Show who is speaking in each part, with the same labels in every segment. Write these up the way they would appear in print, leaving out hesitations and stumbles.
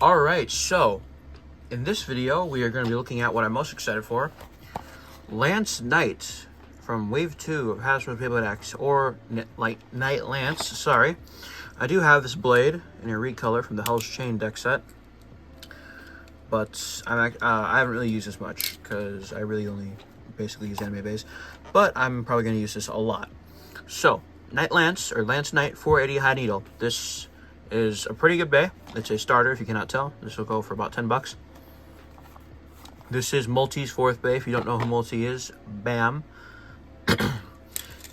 Speaker 1: Alright, so in this video we are going to be looking at what I'm most excited for. Lance Knight from Wave 2 of Hasbro's Beyblade X, or Knight Lance, sorry. I do have this blade in a recolor from the Hell's Chain deck set, but I haven't really used this much because I really only basically use anime base, but I'm probably going to use this a lot. So, Knight Lance, or Lance Knight 480 High Needle. This is a pretty good bay. It's a starter, if you cannot tell. This will go for about 10 bucks. This is Multi's 4th bay. If you don't know who Multi is, bam.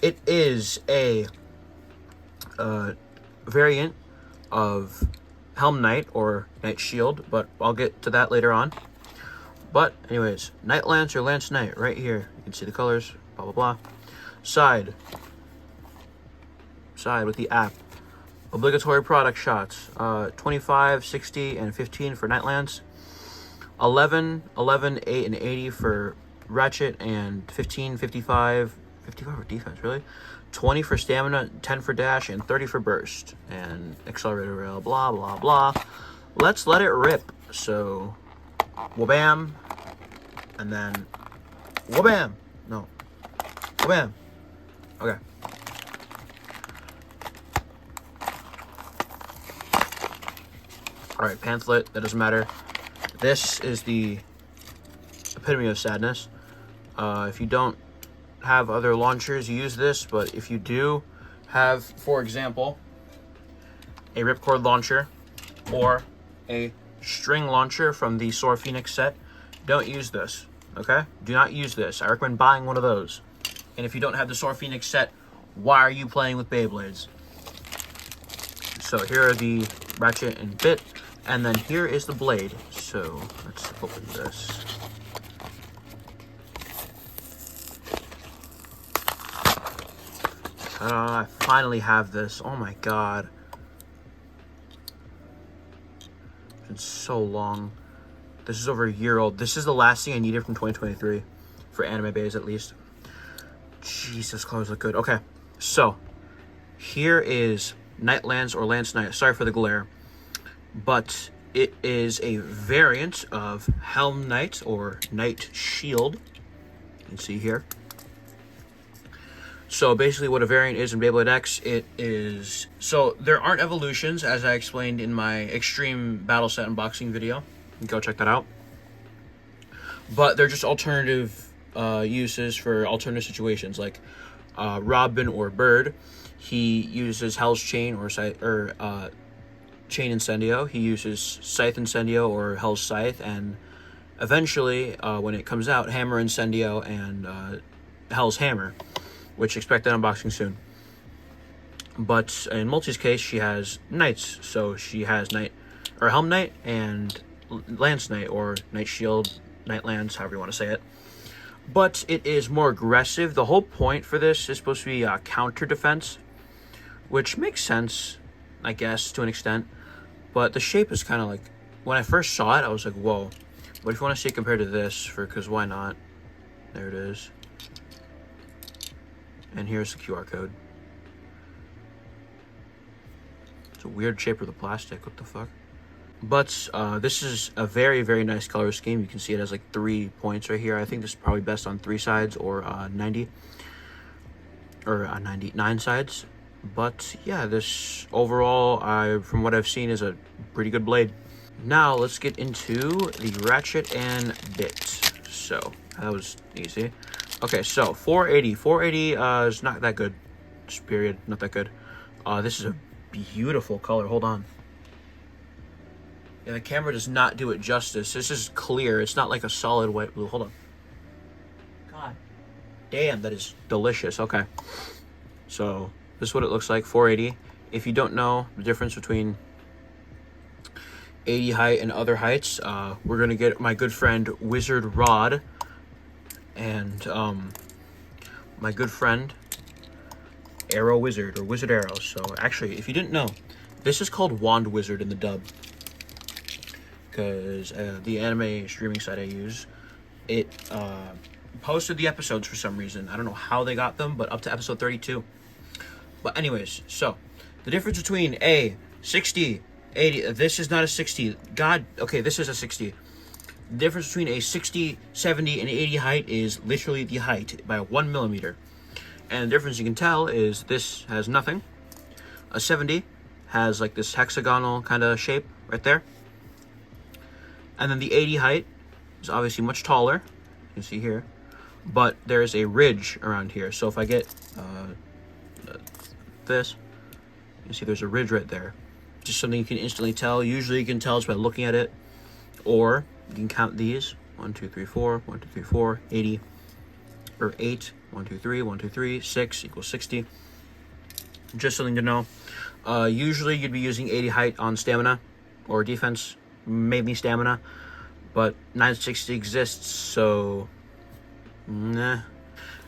Speaker 1: It is a variant of Helm Knight, or Knight Shield, but I'll get to that later on. But anyways, Knight Lance or Lance Knight right here. You can see the colors, blah, blah, blah. Side with the app. Obligatory product shots, 25, 60, and 15 for Knight Lance. 11, 8, and 80 for Ratchet, and 15, 55 for defense, really? 20 for stamina, 10 for dash, and 30 for burst. And accelerator rail, blah, blah, blah. Let's let it rip. So, wabam, and then wabam. No, wabam. Okay. Alright, pamphlet, that doesn't matter. This is the epitome of sadness. If you don't have other launchers, use this, but if you do have, for example, a ripcord launcher or a string launcher from the Sora Phoenix set, don't use this, okay? Do not use this. I recommend buying one of those. And if you don't have the Sora Phoenix set, why are you playing with Beyblades? So here are the Ratchet and Bit, and then here is the blade. So let's open this. I finally have this. Oh my god. It's been so long. This is over a year old. This is the last thing I needed from 2023. For anime bays, at least. Jesus, colors look good. Okay, so here is Knight Lance, or Lance Knight. Sorry for the glare. But it is a variant of Helm Knight, or Knight Shield. You can see here. So basically what a variant is in Beyblade X, it is... So there aren't evolutions, as I explained in my Extreme Battle Set unboxing video. You can go check that out. But they're just alternative uses for alternative situations. Like Robin or Bird, he uses Hell's Chain or Chain Incendio. He uses Scythe Incendio or Hell's Scythe. And eventually, when it comes out, Hammer Incendio and Hell's Hammer, which expect that unboxing soon. But in Multi's case, she has Knights. So she has Helm Knight and Lance Knight, or Knight Shield, Knight Lance, however you want to say it. But it is more aggressive. The whole point for this is supposed to be counter defense, which makes sense, I guess, to an extent. But the shape is kind of like, when I first saw it, I was like, whoa. But if you want to see it compared to this, because why not? There it is. And here's the QR code. It's a weird shape of the plastic. What the fuck? But this is a very, very nice color scheme. You can see it has like 3 points right here. I think this is probably best on 3 sides, or 90. Or 99 sides. But yeah, this overall, from what I've seen, is a pretty good blade. Now let's get into the Ratchet and Bit. So that was easy. Okay, so 480. 480 is not that good. Just period. Not that good. This is a beautiful color. Hold on. Yeah, the camera does not do it justice. This is clear. It's not like a solid white blue. Hold on. God damn, that is delicious. Okay. So this is what it looks like. 480. If you don't know the difference between 80 height and other heights, we're going to get my good friend Wizard Rod and my good friend Arrow Wizard, or Wizard Arrow. So actually, if you didn't know, this is called Wand Wizard in the dub, because the anime streaming site I use, it posted the episodes for some reason. I don't know how they got them, but up to episode 32. But anyways, so the difference between a 60 80. This is not a 60. God, okay, this is a 60. The difference between a 60, 70, and 80 height is literally the height by 1 millimeter. And the difference you can tell is this has nothing. A 70 has like this hexagonal kind of shape right there. And then the 80 height is obviously much taller. You can see here. But there's a ridge around here. So if I get this, you see there's a ridge right there. Just something you can instantly tell. Usually you can tell just by looking at it. Or you can count these. 1, 2, 3, 4. 1, 2, 3, 4. 80. Or 8. 1, 2, 3. 1, 2, 3. 6 equals 60. Just something to know. Usually you'd be using 80 height on stamina. Or defense. Maybe stamina. But 960 exists, so... nah.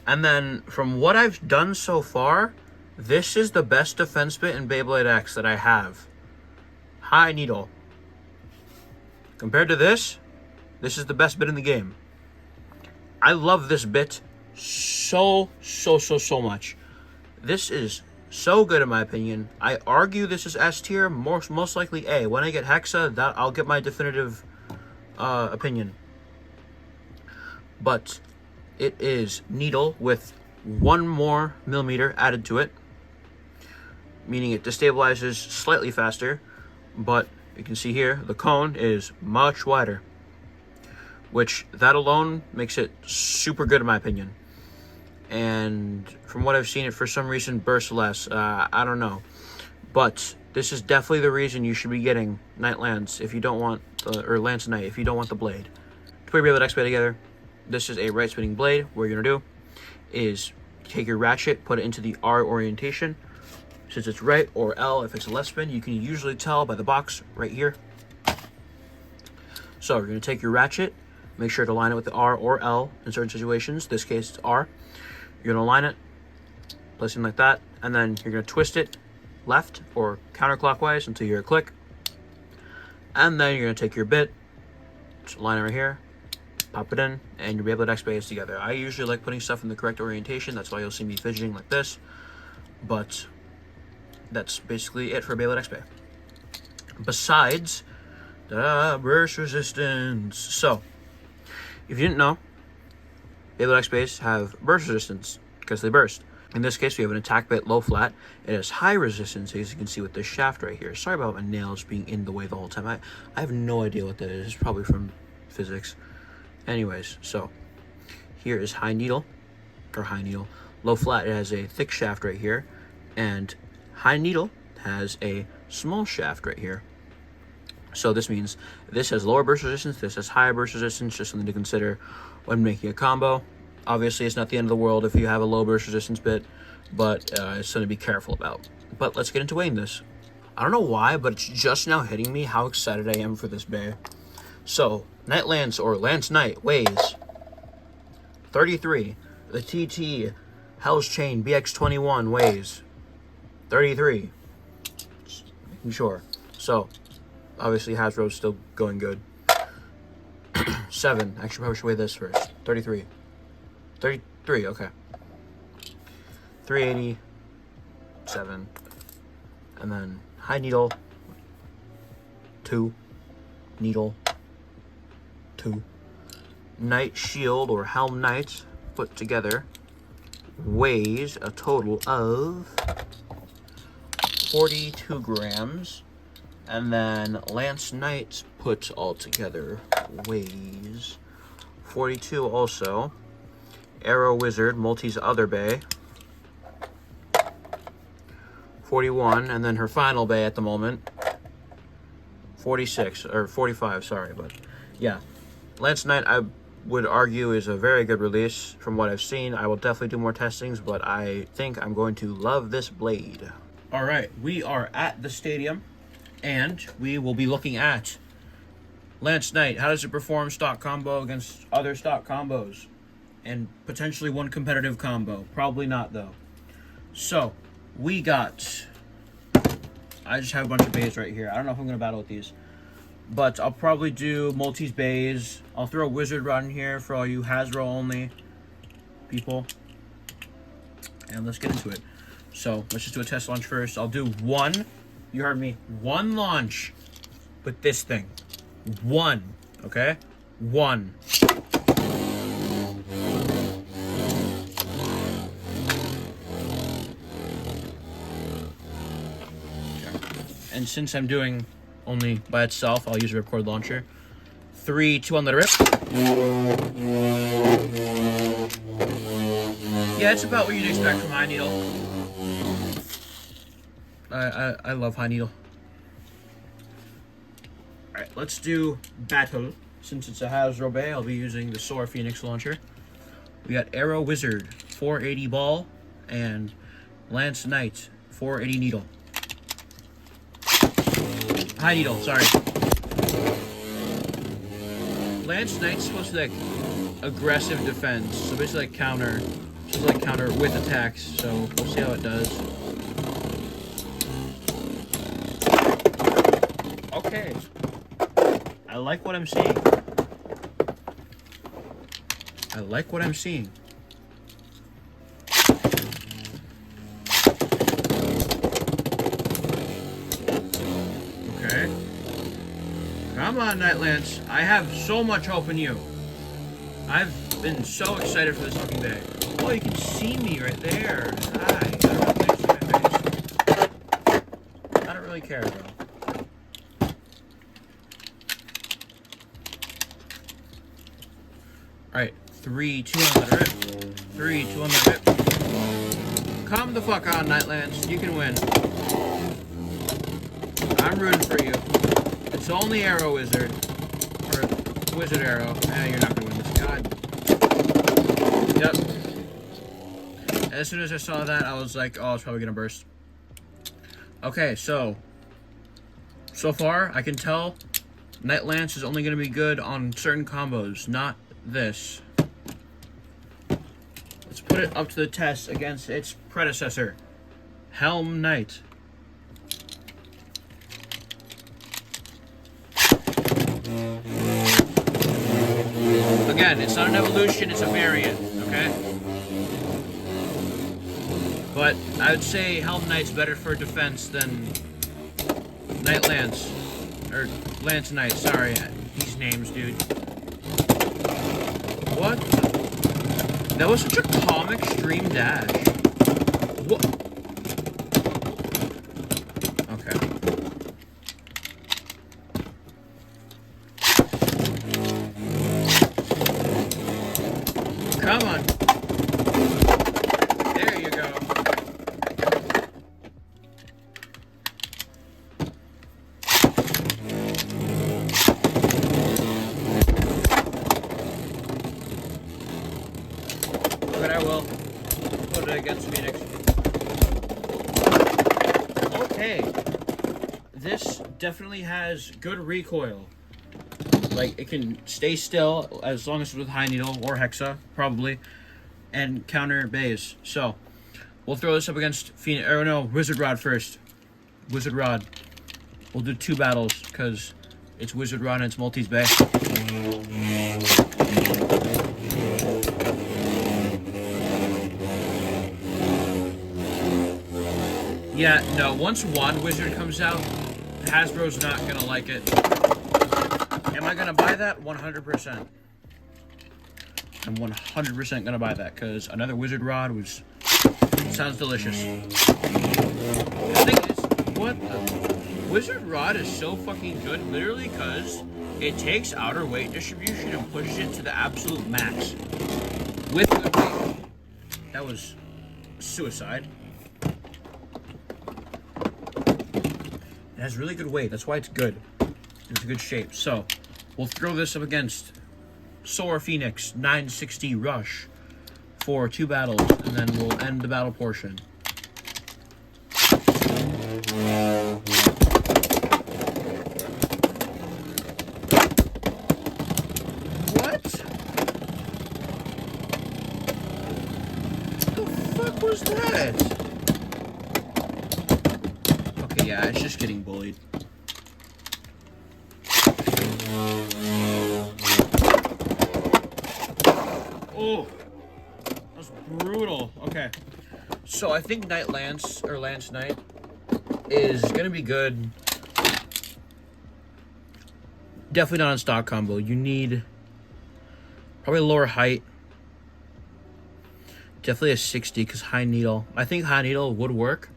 Speaker 1: And then, from what I've done so far, this is the best defense bit in Beyblade X that I have. High needle. Compared to this is the best bit in the game. I love this bit so much. This is so good in my opinion. I argue this is S tier, most likely A. When I get Hexa, that I'll get my definitive opinion. But it is needle with 1 more millimeter added to it, meaning it destabilizes slightly faster, but you can see here the cone is much wider, which that alone makes it super good in my opinion. And from what I've seen, it for some reason bursts less. I don't know, but this is definitely the reason you should be getting Night Lance if you don't want or Lance Knight if you don't want the blade. To put your Beyblade X blade together, this is a right spinning blade. What you're gonna do is take your ratchet, put it into the R orientation. Since it's right, or L if it's a left spin, you can usually tell by the box right here. So you're gonna take your ratchet, make sure to line it with the R or L in certain situations. In this case, it's R. You're gonna align it, place it like that, and then you're gonna twist it left or counterclockwise until you hear a click. And then you're gonna take your bit, just line it right here, pop it in, and you'll be able to X is together. I usually like putting stuff in the correct orientation. That's why you'll see me fidgeting like this. But that's basically it for Beyblade X-Bay. Besides the burst resistance. So, if you didn't know, Beyblade X-Bays have burst resistance because they burst. In this case, we have an attack bit low flat. It has high resistance, as you can see with this shaft right here. Sorry about my nails being in the way the whole time. I have no idea what that is. It's probably from physics. Anyways, so here is high needle, or high needle. Low flat, it has a thick shaft right here, and high needle has a small shaft right here. So this means this has lower burst resistance, this has higher burst resistance, just something to consider when making a combo. Obviously, it's not the end of the world if you have a low burst resistance bit, but it's something to be careful about. But let's get into weighing this. I don't know why, but it's just now hitting me how excited I am for this bay. So, Night Lance, or Lance Knight, weighs 33. The TT Hell's Chain BX21 weighs 33. Just making sure. So, obviously Hasbro's still going good. 7. Actually, probably should weigh this first. 33. 33, okay. 387. And then high needle. 2. Needle. 2. Knight Shield, or Helm Knight, put together, weighs a total of 42 grams. And then Lance Knight put all together weighs 42 also. Arrow Wizard, Multi's other bay, 41. And then her final bay at the moment, 46, or 45, sorry. But yeah, Lance Knight, I would argue, is a very good release from what I've seen. I will definitely do more testings, but I think I'm going to love this blade. All right, we are at the stadium, and we will be looking at Lance Knight. How does it perform stock combo against other stock combos? And potentially one competitive combo. Probably not, though. So, we got... I just have a bunch of bays right here. I don't know if I'm going to battle with these. But I'll probably do Multi's bays. I'll throw a Wizard Rod in here for all you Hasbro only people. And let's get into it. So, let's just do a test launch first. I'll do one You heard me. One launch with this thing. One. Okay? One. And since I'm doing only by itself, I'll use a ripcord launcher. 3, 2, 1, let it rip. Yeah, it's about what you'd expect from high needle. I love high needle. Alright, let's do battle. Since it's a Hasbro Bay, I'll be using the Soar Phoenix launcher. We got Arrow Wizard, 480 ball, and Lance Knight, 480 needle. High needle, sorry. Lance Knight's supposed to be like aggressive defense, so basically like counter. Just like counter with attacks, so we'll see how it does. Okay. I like what I'm seeing. I like what I'm seeing. Okay. Come on, Night Lance. I have so much hope in you. I've been so excited for this fucking day. Oh, you can see me right there. Hi. I don't know if you see my face. I don't really care, though. Alright, 3, 2, 1, let it rip. 3, 2, 1, let it rip. Come the fuck on, Night Lance. You can win. I'm rooting for you. It's only Arrow Wizard. Or Wizard Arrow. You're not gonna win this. God. Yep. As soon as I saw that, I was like, oh, it's probably gonna burst. Okay, so far, I can tell Night Lance is only gonna be good on certain combos, not this. Let's put it up to the test against its predecessor, Helm Knight. Again, it's not an evolution, it's a variant, okay? But I would say Helm Knight's better for defense than Night Lance. Or Lance Knight, sorry. These names, dude. What? That was such a comic stream dash. What? Okay. Come on. There you go. But I will put it against Phoenix. Okay. This definitely has good recoil. Like, it can stay still as long as it's with high needle or hexa, probably, and counter bays. So, we'll throw this up against Phoenix, or no, Wizard Rod first. Wizard Rod. We'll do 2 battles, because it's Wizard Rod and it's Multi's Bay. Yeah, no, once Wand Wizard comes out, Hasbro's not gonna like it. Am I gonna buy that? 100%. I'm 100% gonna buy that, because another Wizard Rod sounds delicious. The thing is, what the... Wizard Rod is so fucking good, literally, because it takes outer weight distribution and pushes it to the absolute max. With good weight. That was suicide. It has really good weight, that's why it's good. It's a good shape. So, we'll throw this up against Soar Phoenix 960 Rush for 2 battles, and then we'll end the battle portion. What? The fuck was that? Okay, yeah, it's just getting bullied. Oh, that was brutal. Okay, so I think Night Lance, or Lance Knight, is going to be good. Definitely not on stock combo. You need probably a lower height. Definitely a 60 because high needle. I think high needle would work.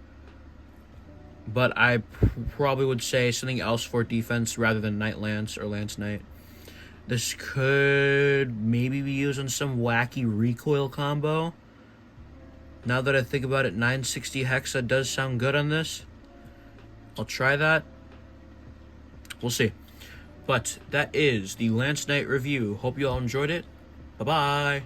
Speaker 1: But I probably would say something else for defense rather than Knight Lance or Lance Knight. This could maybe be used on some wacky recoil combo. Now that I think about it, 960 Hexa does sound good on this. I'll try that. We'll see. But that is the Lance Knight review. Hope you all enjoyed it. Bye-bye.